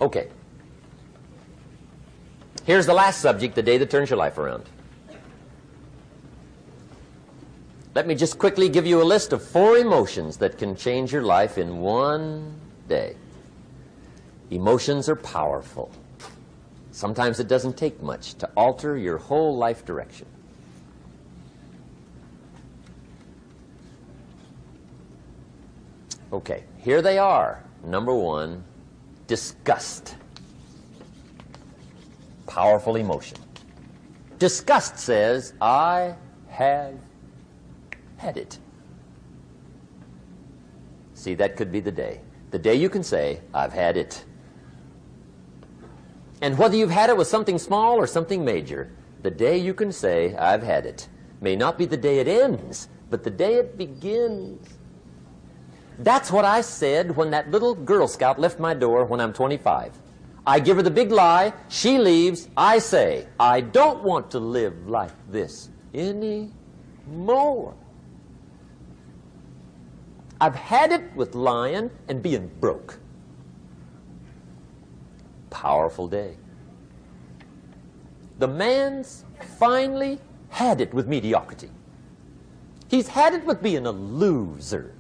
Okay. Here's the last subject, the day that turns your life around. Let me just quickly give you a list of 4 emotions that can change your life in one day. Emotions are powerful. Sometimes it doesn't take much to alter your whole life direction. Okay, here they are. Number 1, disgust. Powerful emotion. Disgust says, I have had it. See, that could be the day. The day you can say, I've had it. And whether you've had it with something small or something major, the day you can say, I've had it, may not be the day it ends, but the day it begins. That's what I said when that little Girl Scout left my door when I'm 25. I give her the big lie, she leaves, I say, I don't want to live like this anymore. I've had it with lying and being broke. Powerful day. The man's finally had it with mediocrity. He's had it with being a loser.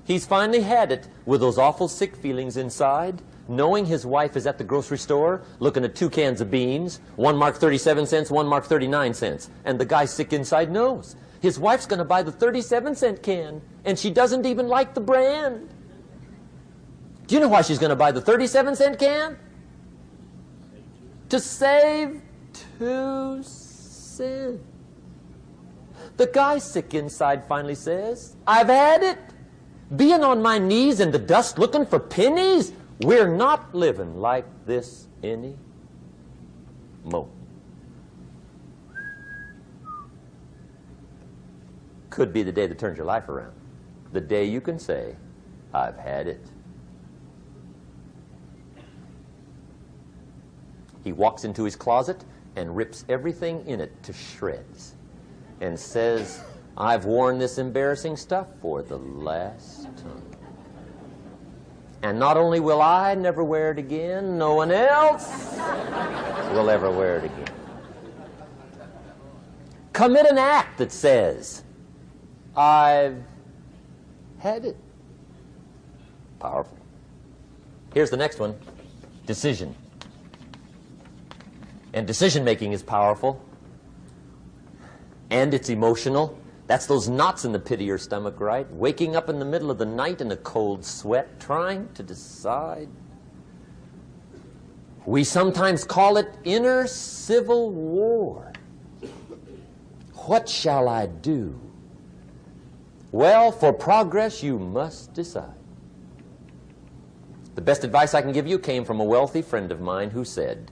He's finally had it with those awful sick feelings inside, knowing his wife is at the grocery store looking at 2 cans of beans, one marked 37 cents, one marked 39 cents. And the guy sick inside knows his wife's going to buy the 37-cent can, and she doesn't even like the brand. Do you know why she's going to buy the 37-cent can? To save 2 cents. The guy sick inside finally says, I've had it. Being on my knees in the dust looking for pennies, we're not living like this anymore. Could be the day that turns your life around. The day you can say, I've had it. He walks into his closet and rips everything in it to shreds and says, I've worn this embarrassing stuff for the last time. And not only will I never wear it again, no one else will ever wear it again. Commit an act that says, I've had it. Powerful. Here's the next one, decision. And decision-making is powerful, and it's emotional. That's those knots in the pit of your stomach, right? Waking up in the middle of the night in a cold sweat, trying to decide. We sometimes call it inner civil war. What shall I do? Well, for progress, you must decide. The best advice I can give you came from a wealthy friend of mine who said,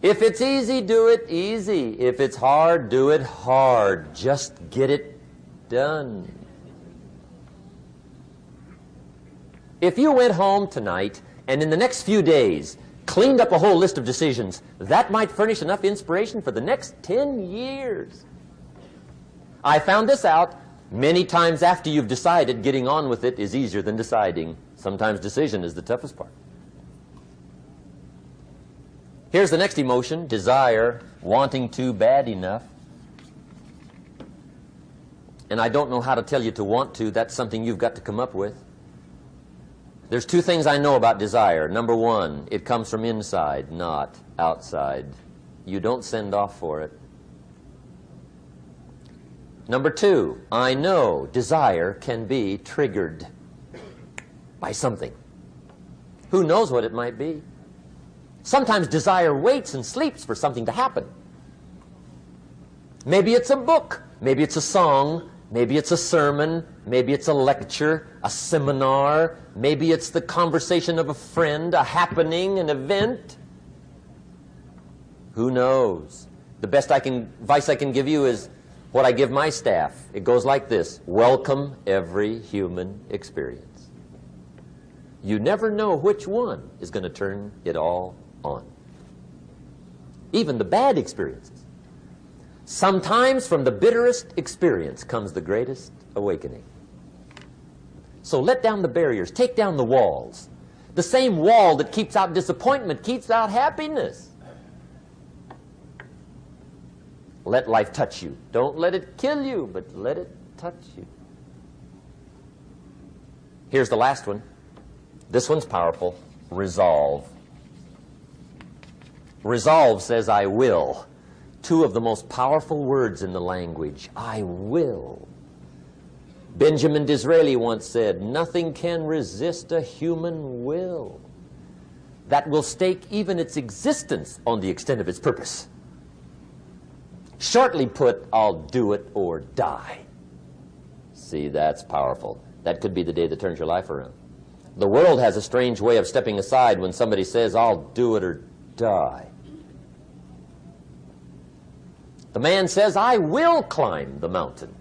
if it's easy, do it easy. If it's hard, do it hard. Just get it done. If you went home tonight and in the next few days cleaned up a whole list of decisions, that might furnish enough inspiration for the next 10 years. I found this out many times after you've decided. Getting on with it is easier than deciding. Sometimes decision is the toughest part. Here's the next emotion, desire, wanting to bad enough. And I don't know how to tell you to want to. That's something you've got to come up with. There's 2 things I know about desire. Number 1, it comes from inside, not outside. You don't send off for it. Number 2, I know desire can be triggered by something. Who knows what it might be? Sometimes desire waits and sleeps for something to happen. Maybe it's a book, maybe it's a song, maybe it's a sermon, maybe it's a lecture, a seminar, maybe it's the conversation of a friend, a happening, an event. Who knows? The best advice I can give you is what I give my staff. It goes like this: welcome every human experience. You never know which one is going to turn it all on. Even the bad experiences. Sometimes from the bitterest experience comes the greatest awakening. So let down the barriers, take down the walls. The same wall that keeps out disappointment keeps out happiness. Let life touch you. Don't let it kill you, but let it touch you. Here's the last one. This one's powerful. Resolve. Resolve says, I will. Two of the most powerful words in the language. I will. Benjamin Disraeli once said, nothing can resist a human will that will stake even its existence on the extent of its purpose. Shortly put, I'll do it or die. See, that's powerful. That could be the day that turns your life around. The world has a strange way of stepping aside when somebody says, I'll do it or die. The man says, I will climb the mountain.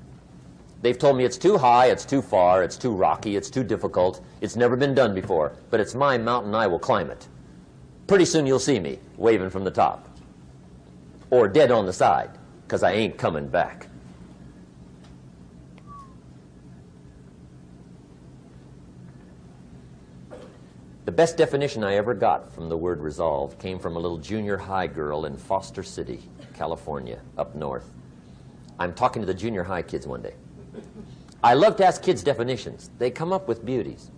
They've told me it's too high, it's too far, it's too rocky, it's too difficult, it's never been done before, but it's my mountain, I will climb it. Pretty soon you'll see me waving from the top. Or dead on the side, because I ain't coming back. The best definition I ever got from the word resolve came from a little junior high girl in Foster City, California, up north. I'm talking to the junior high kids one day. I love to ask kids definitions. They come up with beauties.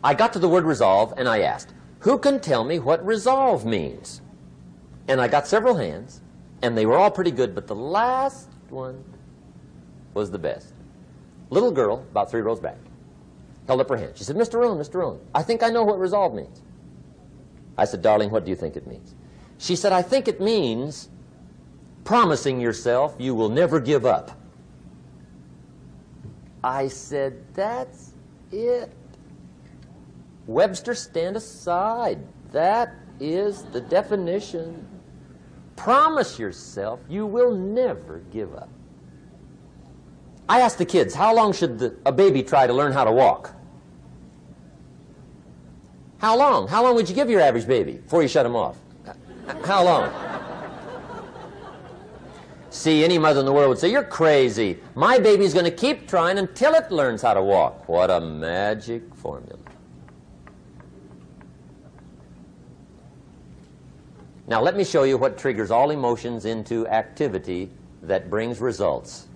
I got to the word resolve and I asked, who can tell me what resolve means? And I got several hands, and they were all pretty good, but the last one was the best. Little girl, about 3 rows back, held up her hand. She said, Mr. Rohn, I think I know what resolve means. I said, darling, what do you think it means? She said, I think it means promising yourself you will never give up. I said, that's it. Webster, stand aside. That is the definition. Promise yourself you will never give up. I asked the kids, how long should a baby try to learn how to walk? How long? How long would you give your average baby before you shut him off? How long? See, any mother in the world would say, you're crazy. My baby's going to keep trying until it learns how to walk. What a magic formula. Now let me show you what triggers all emotions into activity that brings results.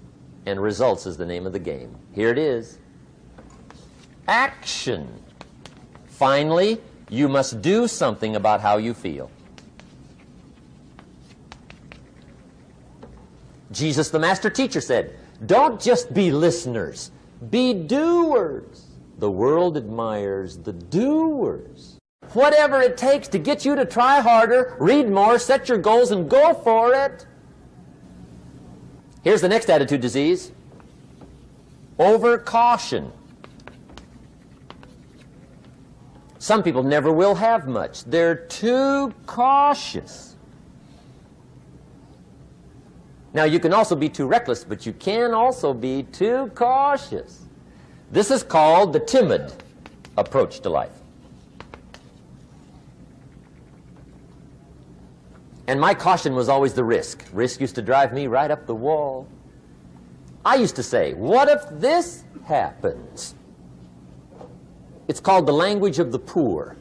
And results is the name of the game. Here it is. Action. Finally, you must do something about how you feel. Jesus, the master teacher, said, don't just be listeners, be doers. The world admires the doers. Whatever it takes to get you to try harder, read more, set your goals, and go for it. Here's the next attitude disease. Over-caution. Some people never will have much. They're too cautious. Now, you can also be too reckless, but you can also be too cautious. This is called the timid approach to life. And my caution was always the risk. Risk used to drive me right up the wall. I used to say, what if this happens? It's called the language of the poor.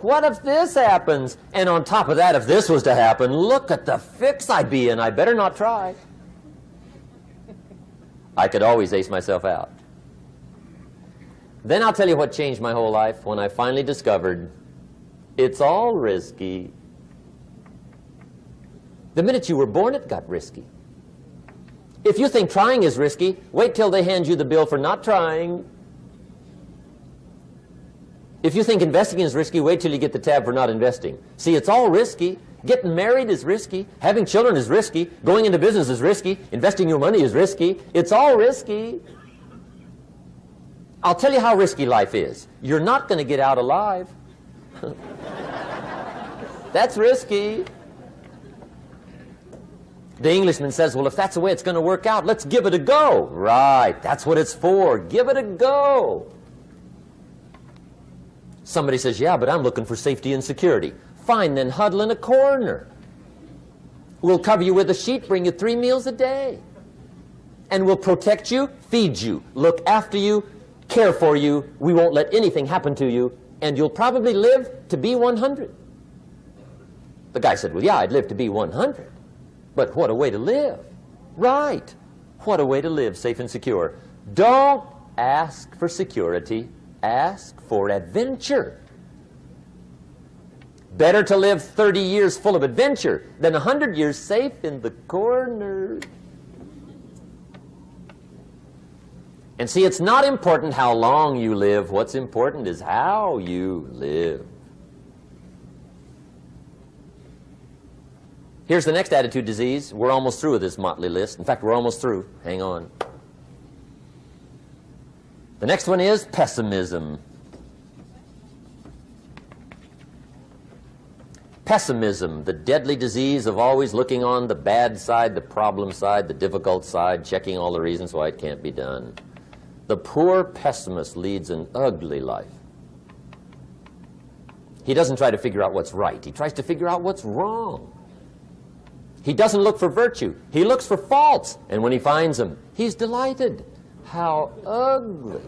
What if this happens? And on top of that, if this was to happen, look at the fix I'd be in. I better not try. I could always ace myself out. Then I'll tell you what changed my whole life when I finally discovered it's all risky. The minute you were born, it got risky. If you think trying is risky, wait till they hand you the bill for not trying. If you think investing is risky, wait till you get the tab for not investing. See, it's all risky. Getting married is risky. Having children is risky. Going into business is risky. Investing your money is risky. It's all risky. I'll tell you how risky life is. You're not going to get out alive. That's risky. The Englishman says, well, if that's the way it's going to work out, let's give it a go. Right, that's what it's for. Give it a go. Somebody says, yeah, but I'm looking for safety and security. Fine, then huddle in a corner. We'll cover you with a sheet, bring you 3 meals a day. And we'll protect you, feed you, look after you, care for you, we won't let anything happen to you, and you'll probably live to be 100. The guy said, well, yeah, I'd live to be 100. But what a way to live. Right. What a way to live, safe and secure. Don't ask for security. Ask for adventure. Better to live 30 years full of adventure than 100 years safe in the corner. And see, it's not important how long you live. What's important is how you live. Here's the next attitude disease. We're almost through with this motley list. In fact, we're almost through. Hang on. The next one is pessimism. Pessimism, the deadly disease of always looking on the bad side, the problem side, the difficult side, checking all the reasons why it can't be done. The poor pessimist leads an ugly life. He doesn't try to figure out what's right. He tries to figure out what's wrong. He doesn't look for virtue. He looks for faults. And when he finds them, he's delighted. How ugly.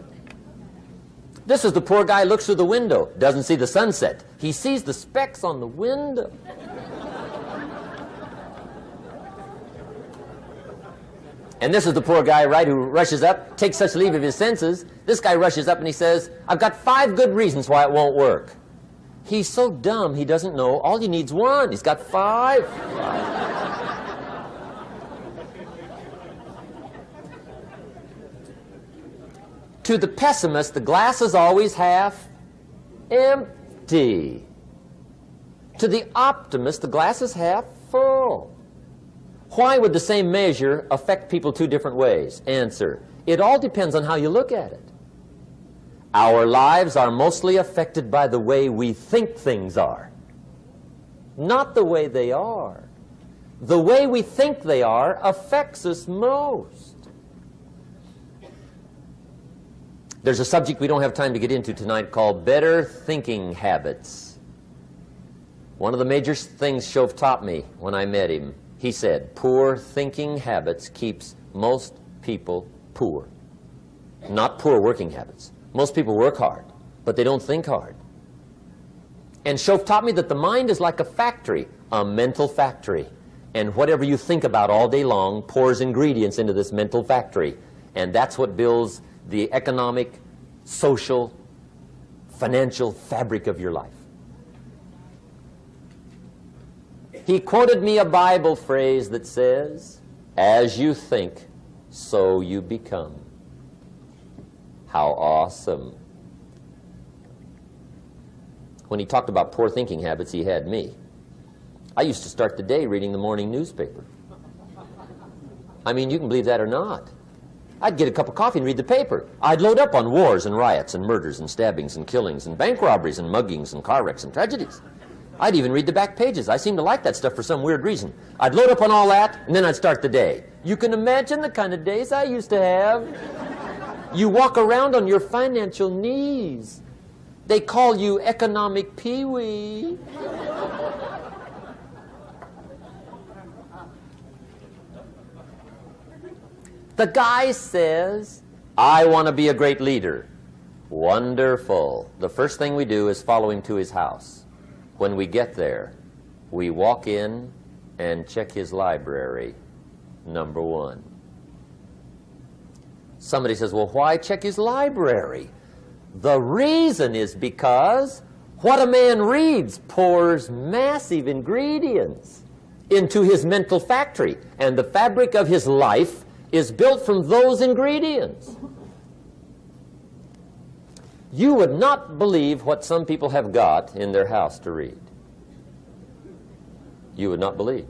This is the poor guy who looks through the window, doesn't see the sunset. He sees the specks on the window. And this is the poor guy, right, who rushes up, takes such leave of his senses. This guy rushes up and he says, I've got 5 good reasons why it won't work. He's so dumb he doesn't know all he needs 1. He's got 5. To the pessimist, the glass is always half empty. To the optimist, the glass is half full. Why would the same measure affect people 2 different ways? Answer, it all depends on how you look at it. Our lives are mostly affected by the way we think things are, not the way they are. The way we think they are affects us most. There's a subject we don't have time to get into tonight called better thinking habits. One of the major things Shove taught me when I met him, he said, poor thinking habits keeps most people poor. Not poor working habits. Most people work hard, but they don't think hard. And Shove taught me that the mind is like a factory, a mental factory. And whatever you think about all day long pours ingredients into this mental factory. And that's what builds the economic, social, financial fabric of your life. He quoted me a Bible phrase that says, as you think, so you become. How awesome. When he talked about poor thinking habits, he had me. I used to start the day reading the morning newspaper. I mean, you can believe that or not. I'd get a cup of coffee and read the paper. I'd load up on wars and riots and murders and stabbings and killings and bank robberies and muggings and car wrecks and tragedies. I'd even read the back pages. I seem to like that stuff for some weird reason. I'd load up on all that, and then I'd start the day. You can imagine the kind of days I used to have. You walk around on your financial knees. They call you economic peewee. The guy says, I want to be a great leader. Wonderful. The first thing we do is follow him to his house. When we get there, we walk in and check his library, number 1. Somebody says, well, why check his library? The reason is because what a man reads pours massive ingredients into his mental factory, and the fabric of his life is built from those ingredients. You would not believe what some people have got in their house to read. You would not believe.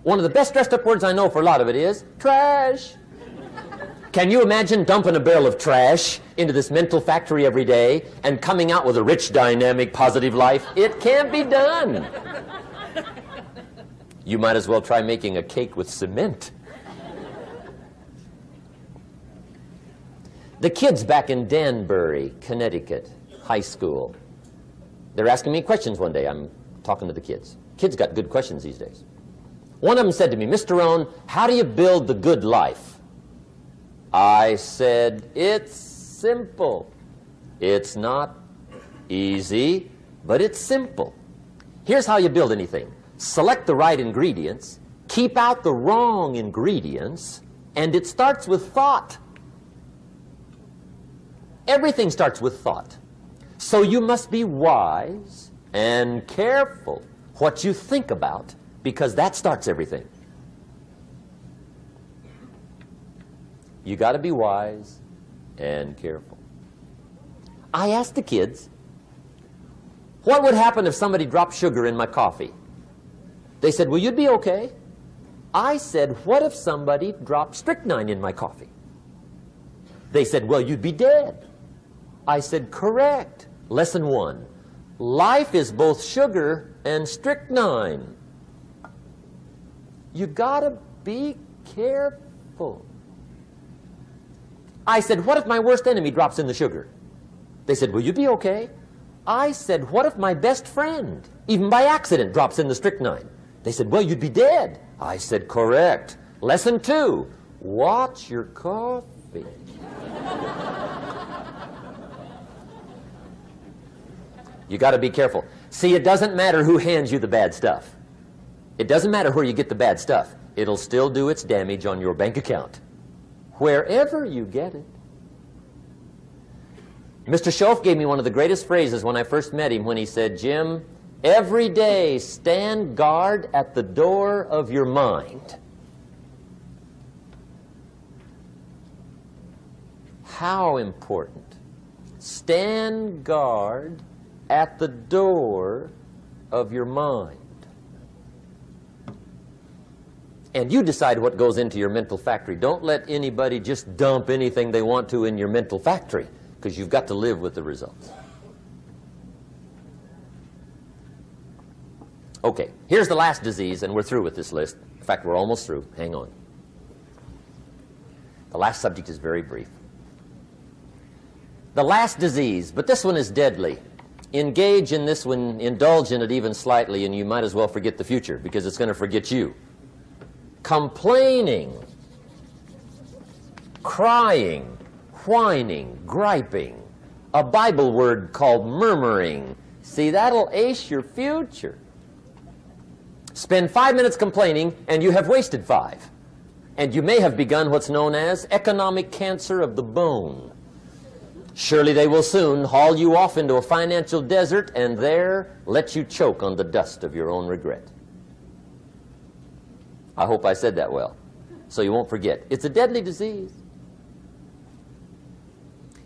One of the best dressed up words I know for a lot of it is trash. Can you imagine dumping a barrel of trash into this mental factory every day and coming out with a rich, dynamic, positive life? It can't be done. You might as well try making a cake with cement. The kids back in Danbury, Connecticut, high school, they're asking me questions one day. I'm talking to the kids. Kids got good questions these days. One of them said to me, Mr. Rohn, how do you build the good life? I said, it's simple. It's not easy, but it's simple. Here's how you build anything. Select the right ingredients, keep out the wrong ingredients, and it starts with thought. Everything starts with thought. So you must be wise and careful what you think about, because that starts everything. You got to be wise and careful. I asked the kids, what would happen if somebody dropped sugar in my coffee? They said, well, you'd be okay. I said, what if somebody dropped strychnine in my coffee? They said, well, you'd be dead. I said, correct. Lesson 1. Life is both sugar and strychnine. You gotta be careful. I said, what if my worst enemy drops in the sugar? They said, will you be okay? I said, what if my best friend, even by accident, drops in the strychnine? They said, well, you'd be dead. I said, correct. Lesson 2, watch your coffee. You got to be careful. See, it doesn't matter who hands you the bad stuff. It doesn't matter where you get the bad stuff. It'll still do its damage on your bank account, wherever you get it. Mr. Schoaf gave me one of the greatest phrases when I first met him, when he said, Jim, every day stand guard at the door of your mind. How important. Stand guard at the door of your mind. And you decide what goes into your mental factory. Don't let anybody just dump anything they want to in your mental factory, because you've got to live with the results. Okay, here's the last disease, and we're through with this list. In fact, we're almost through. Hang on. The last subject is very brief. The last disease, but this one is deadly. Engage in this one, indulge in it even slightly, and you might as well forget the future, because it's going to forget you. Complaining, crying, whining, griping, a Bible word called murmuring. See, that'll ace your future. Spend 5 minutes complaining, and you have wasted 5. And you may have begun what's known as economic cancer of the bone. Surely they will soon haul you off into a financial desert and there let you choke on the dust of your own regret. I hope I said that well, so you won't forget. It's a deadly disease.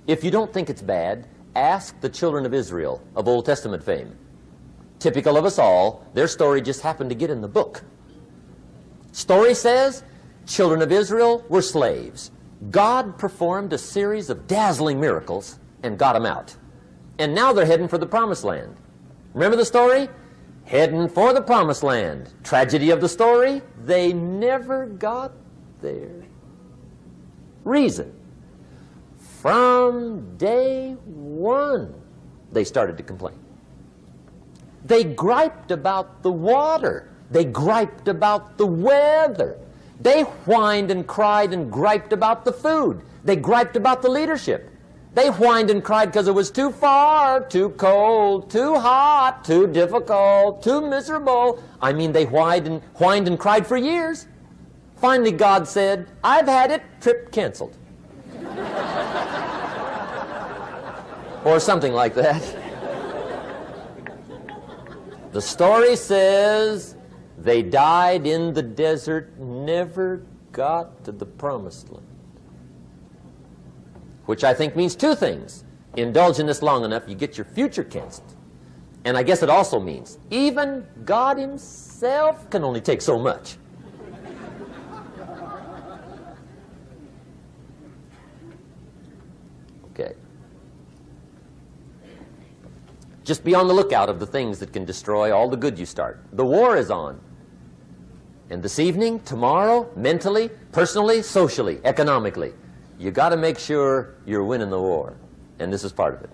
If you don't think it's bad, ask the children of Israel of Old Testament fame. Typical of us all, their story just happened to get in the book. Story says, children of Israel were slaves. God performed a series of dazzling miracles and got them out. And now they're heading for the promised land. Remember the story? Heading for the promised land. Tragedy of the story, they never got there. Reason. From day one, they started to complain. They griped about the water. They griped about the weather. They whined and cried and griped about the food. They griped about the leadership. They whined and cried because it was too far, too cold, too hot, too difficult, too miserable. I mean, they whined and cried for years. Finally, God said, I've had it, trip canceled. Or something like that. The story says they died in the desert, never got to the promised land. Which I think means two things. Indulge in this long enough, you get your future canceled. And I guess it also means even God himself can only take so much. Okay. Just be on the lookout of the things that can destroy all the good you start. The war is on. And this evening, tomorrow, mentally, personally, socially, economically, you got to make sure you're winning the war. And this is part of it.